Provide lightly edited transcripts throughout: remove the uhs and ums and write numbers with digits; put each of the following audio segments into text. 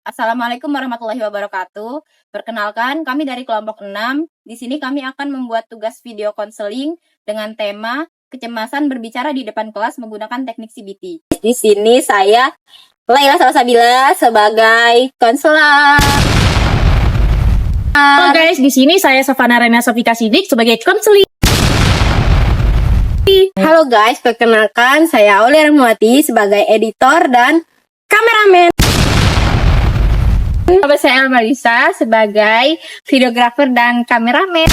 Assalamualaikum warahmatullahi wabarakatuh. Perkenalkan, kami dari kelompok 6. Di sini kami akan membuat tugas video konseling dengan tema kecemasan berbicara di depan kelas menggunakan teknik CBT. Di sini saya Laila Salsabila sebagai konselor. Halo guys, di sini saya Savana Rena Sofika Sidik sebagai konseling. Halo guys, perkenalkan saya Aulia Rahmawati sebagai editor dan kameramen. Halo, saya Elmarisa sebagai videografer dan kameramen.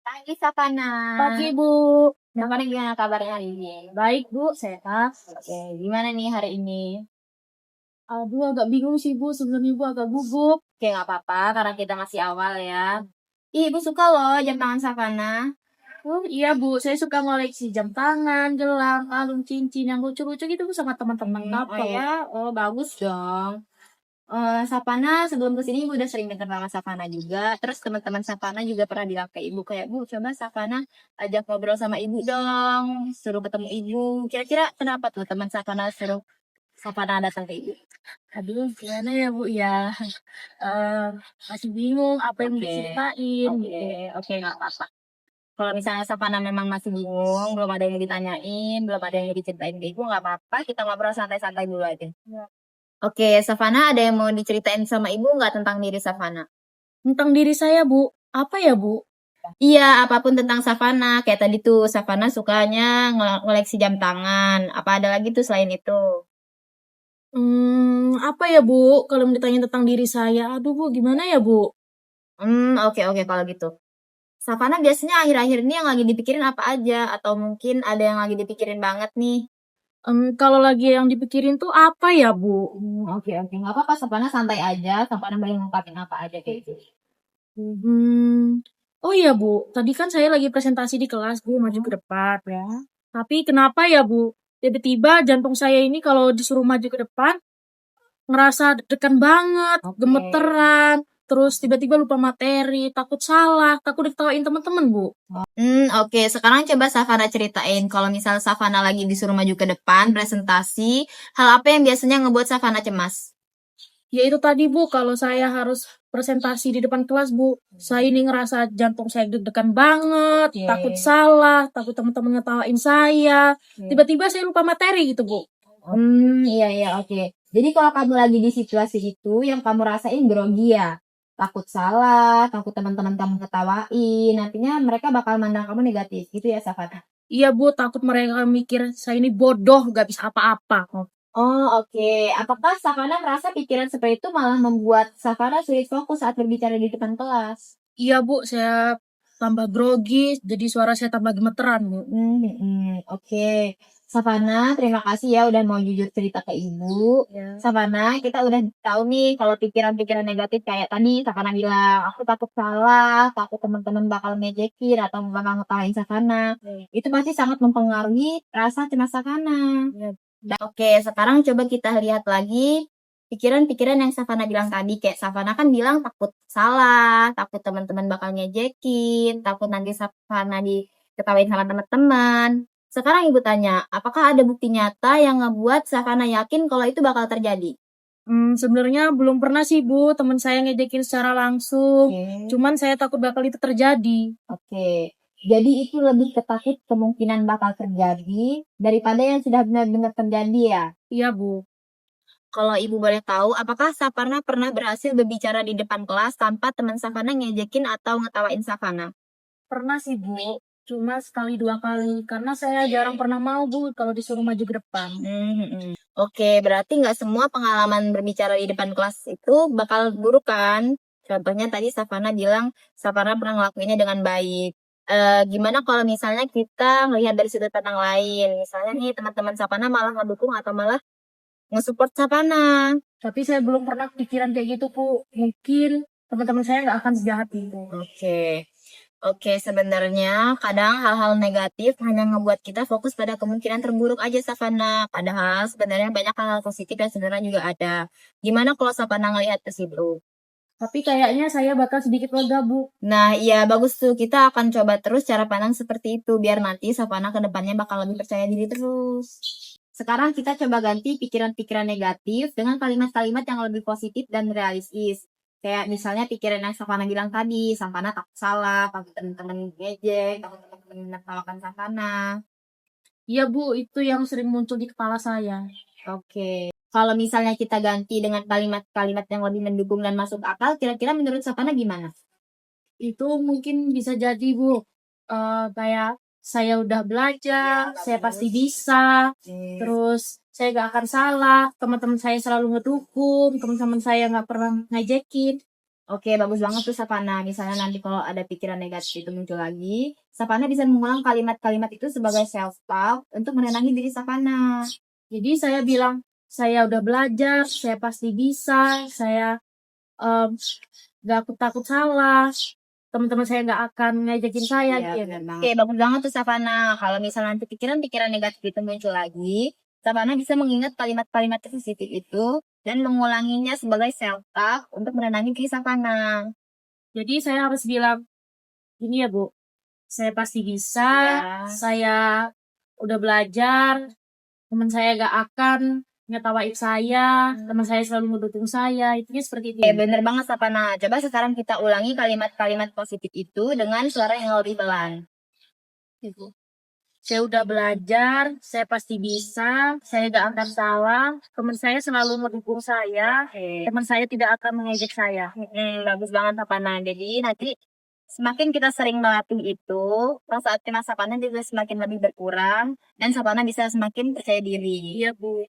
Pagi Savana. Pagi Bu. Savana gimana kabarnya hari ini? Baik Bu, sehat. Oke, gimana nih hari ini? Aduh, agak bingung sih Bu, sebenarnya Bu agak gugup. Oke, nggak apa-apa karena kita masih awal ya. Ibu suka loh jam tangan Savana. Oh iya Bu, saya suka ngoleksi jam tangan, gelang, kalung, cincin yang lucu-lucu gitu Bu sama teman-teman Oh couple. ya, oh bagus dong. Savana sebelum kesini Ibu udah sering dengar nama Savana juga. Terus teman-teman Savana juga pernah bilang ke Ibu kayak, Bu coba Savana ajak ngobrol sama Ibu dong, suruh ketemu Ibu. Kira-kira kenapa tuh teman Savana suruh Savana datang ke Ibu? Aduh, gimana ya Bu ya? Masih bingung apa yang Oke. diceritain gitu. Oke, nggak apa-apa. Kalau misalnya Savana memang masih bingung, belum ada yang ditanyain, belum ada yang diceritain ke Ibu, nggak apa-apa. Kita ngobrol santai-santai dulu aja. Ya. Oke, Savana ada yang mau diceritain sama Ibu nggak tentang diri Savana? Tentang diri saya Bu, apa ya Bu? Iya, apapun tentang Savana. Kayak tadi tuh, Savana sukanya ngoleksi jam tangan. Apa ada lagi tuh selain itu? Apa ya Bu? Kalau ditanya tentang diri saya, aduh Bu, gimana ya Bu? Oke kalau gitu. Savana biasanya akhir-akhir ini yang lagi dipikirin apa aja? Atau mungkin ada yang lagi dipikirin banget nih? Kalau lagi yang dipikirin tuh apa ya Bu? Oke. Nggak apa-apa, Savana santai aja. Savana boleh ngungkapin apa aja kayak gitu. Oh iya Bu, tadi kan saya lagi presentasi di kelas Bu, maju ke depan ya. Tapi kenapa ya Bu? Tiba-tiba jantung saya ini kalau disuruh maju ke depan, ngerasa deg-degan banget, Oke. gemeteran, terus tiba-tiba lupa materi, takut salah, takut diketawain teman-teman Bu. Oke. Sekarang coba Savana ceritain kalau misal Savana lagi disuruh maju ke depan presentasi, hal apa yang biasanya ngebuat Savana cemas? Ya itu tadi Bu, kalau saya harus presentasi di depan kelas Bu, saya ini ngerasa jantung saya deg-degan banget, Oke. takut salah, takut teman-teman ngetawain saya, tiba-tiba saya lupa materi gitu Bu. Iya, oke. Jadi kalau kamu lagi di situasi itu, yang kamu rasain grogi ya? Takut salah, takut teman-teman kamu ketawain, nantinya mereka bakal mandang kamu negatif, gitu ya Savana? Iya Bu, takut mereka mikir saya ini bodoh, gak bisa apa-apa. Oke. Apakah Savana merasa pikiran seperti itu malah membuat Savana sulit fokus saat berbicara di depan kelas? Iya Bu, saya tambah grogi, jadi suara saya tambah gemeteran Bu. Oke. Savana, terima kasih ya udah mau jujur cerita ke Ibu. Ya. Savana, kita udah tahu nih kalau pikiran-pikiran negatif kayak tadi Savana bilang, aku takut salah, takut teman-teman bakal ngejekin atau bakal ngetawain Savana. Itu pasti sangat mempengaruhi rasa cemas Savana. Ya. Oke, sekarang coba kita lihat lagi pikiran-pikiran yang Savana bilang tadi. Kayak Savana kan bilang takut salah, takut teman-teman bakal ngejekin, takut nanti Savana diketawain sama teman-teman. Sekarang Ibu tanya, apakah ada bukti nyata yang ngebuat Savana yakin kalau itu bakal terjadi? Sebenarnya belum pernah sih Bu, teman saya ngejekin secara langsung. Oke. Cuman saya takut bakal itu terjadi. Oke. Jadi itu lebih ketakut kemungkinan bakal terjadi daripada yang sudah benar-benar terjadi ya? Iya Bu. Kalau Ibu boleh tahu, apakah Savana pernah berhasil berbicara di depan kelas tanpa teman Savana ngejekin atau ngetawain Savana? Pernah sih Bu, cuma sekali dua kali. Karena saya jarang pernah mau Bu kalau disuruh maju ke depan. Oke, berarti nggak semua pengalaman berbicara di depan kelas itu bakal buruk kan? Contohnya tadi Savana bilang Savana pernah ngelakuinnya dengan baik. Gimana kalau misalnya kita melihat dari sudut pandang lain? Misalnya nih teman-teman Savana malah ngedukung atau malah nge-support Savana. Tapi saya belum pernah pikiran kayak gitu Bu. Mungkin teman-teman saya nggak akan sejahat itu. Oke, sebenarnya kadang hal-hal negatif hanya ngebuat kita fokus pada kemungkinan terburuk aja, Savana. Padahal sebenarnya banyak hal-hal positif yang sebenarnya juga ada. Gimana kalau Savana ngelihat ke situ? Tapi kayaknya saya bakal sedikit lega, Bu. Nah, iya bagus tuh. Kita akan coba terus cara pandang seperti itu biar nanti Savana ke depannya bakal lebih percaya diri terus. Sekarang kita coba ganti pikiran-pikiran negatif dengan kalimat-kalimat yang lebih positif dan realistis. Kayak misalnya pikiran yang Savana bilang tadi, Savana takut salah, takut teman-teman ngejek, takut teman-teman menertawakan Savana. Iya, Bu, itu yang sering muncul di kepala saya. Oke. Kalau misalnya kita ganti dengan kalimat-kalimat yang lebih mendukung dan masuk akal, kira-kira menurut Savana gimana? Itu mungkin bisa jadi, Bu. Kayak saya udah belajar, saya pasti bisa, terus saya gak akan salah, teman-teman saya selalu ngedukung, teman-teman saya gak pernah ngajekin. Oke, bagus banget tuh Savana. Misalnya nanti kalau ada pikiran negatif itu muncul lagi, Savana bisa mengulang kalimat-kalimat itu sebagai self-talk untuk menenangi diri Savana. Jadi saya bilang, saya udah belajar, saya pasti bisa, saya gak takut salah, teman-teman saya gak akan ngajakin saya Iya, gitu. benar banget. Oke, bagus banget tuh Savana. Kalau misalnya nanti pikiran-pikiran negatif itu muncul lagi, Savana bisa mengingat kalimat-kalimat positif itu dan mengulanginya sebagai self-talk untuk menenangi diri Savana. Jadi saya harus bilang, gini ya Bu, saya pasti bisa, Ya. saya udah belajar, teman saya gak akan ngetawain saya, teman saya selalu mendukung saya, intinya seperti itu. Oke, bener banget Savana. Coba sekarang kita ulangi kalimat-kalimat positif itu dengan suara yang lebih pelan. Saya udah belajar, saya pasti bisa, saya gak akan salah, teman saya selalu mendukung saya, teman saya tidak akan mengejek saya. Bagus banget Savana. Jadi nanti semakin kita sering melatih itu, rasa optimis Savana juga semakin lebih berkurang dan Savana bisa semakin percaya diri. Iya Bu.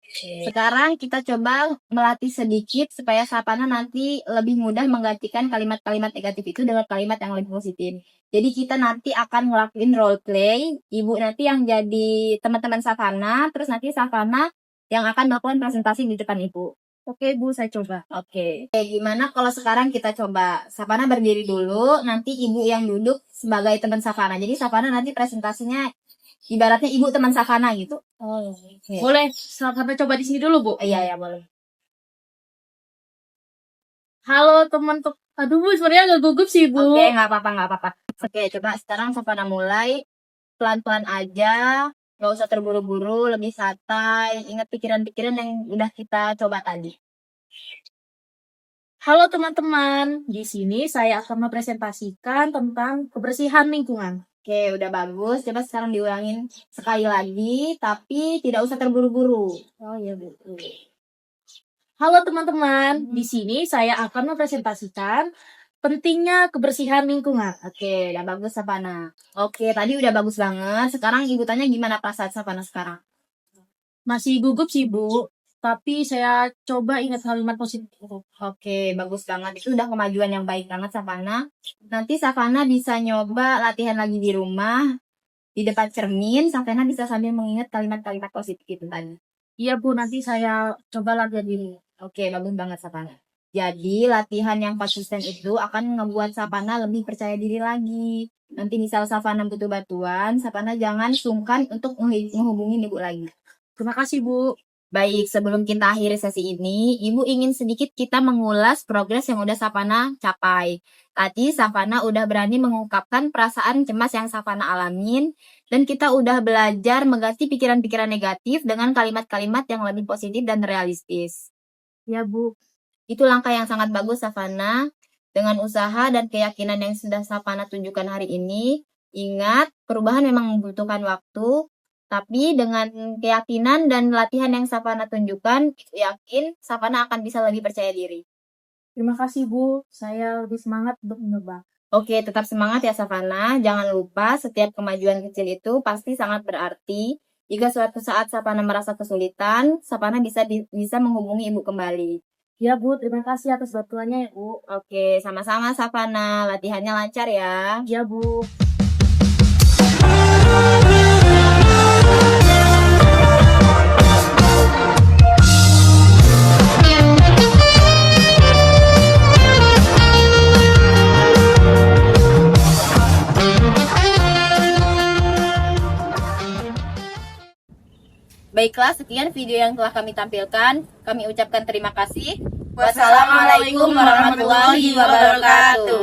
Sekarang kita coba melatih sedikit supaya Savana nanti lebih mudah menggantikan kalimat-kalimat negatif itu dengan kalimat yang lebih positif. Jadi kita nanti akan ngelakuin role play, ibu nanti yang jadi teman-teman Savana, terus nanti Savana yang akan melakukan presentasi di depan ibu. Oke Bu, saya coba. Oke, gimana kalau sekarang kita coba Savana berdiri dulu, nanti ibu yang duduk sebagai teman Savana. Jadi Savana nanti presentasinya ibaratnya ibu teman Savana gitu. Oh, boleh. Sampai coba di sini dulu Bu. Iya, boleh. Halo teman. Aduh Bu, sebenarnya agak gugup sih Bu. Oke, nggak apa-apa. Oke, coba sekarang Savana mulai pelan-pelan aja. Nggak usah terburu-buru, lebih santai. Ingat pikiran-pikiran yang udah kita coba tadi. Halo teman-teman, di sini saya akan mempresentasikan tentang kebersihan lingkungan. Oke, udah bagus. Coba sekarang diulangin sekali lagi, tapi tidak usah terburu-buru. Oh iya Bu. Halo teman-teman, di sini saya akan mempresentasikan pentingnya kebersihan lingkungan. Oke, udah bagus Savana. Oke, tadi udah bagus banget. Sekarang ibu tanya gimana perasaan Savana sekarang? Masih gugup sih Bu, tapi saya coba ingat kalimat positif. Oke, bagus banget. Itu udah kemajuan yang baik banget Savana. Nanti Savana bisa nyoba latihan lagi di rumah. Di depan cermin, Savana bisa sambil mengingat kalimat-kalimat positif itu tadi. Iya Bu, nanti saya coba latihan diri. Oke, bagus banget Savana. Jadi latihan yang konsisten itu akan ngebuat Savana lebih percaya diri lagi. Nanti misal Savana butuh bantuan, Savana jangan sungkan untuk menghubungi ibu lagi. Terima kasih Bu. Baik, sebelum kita akhiri sesi ini, Ibu ingin sedikit kita mengulas progres yang udah Savana capai. Tadi Savana udah berani mengungkapkan perasaan cemas yang Savana alamin, dan kita udah belajar mengganti pikiran-pikiran negatif dengan kalimat-kalimat yang lebih positif dan realistis. Ya Bu. Itu langkah yang sangat bagus Savana. Dengan usaha dan keyakinan yang sudah Savana tunjukkan hari ini, ingat perubahan memang membutuhkan waktu, tapi dengan keyakinan dan latihan yang Savana tunjukkan, yakin Savana akan bisa lebih percaya diri. Terima kasih Bu, saya lebih semangat untuk mencoba. Oke, tetap semangat ya Savana. Jangan lupa setiap kemajuan kecil itu pasti sangat berarti. Jika suatu saat Savana merasa kesulitan, Savana bisa menghubungi ibu kembali. Ya Bu, terima kasih atas bantuannya ya Bu. Oke, sama-sama Savana. Latihannya lancar ya. Ya Bu. Baiklah, sekian video yang telah kami tampilkan. Kami ucapkan terima kasih. Wassalamualaikum warahmatullahi wabarakatuh.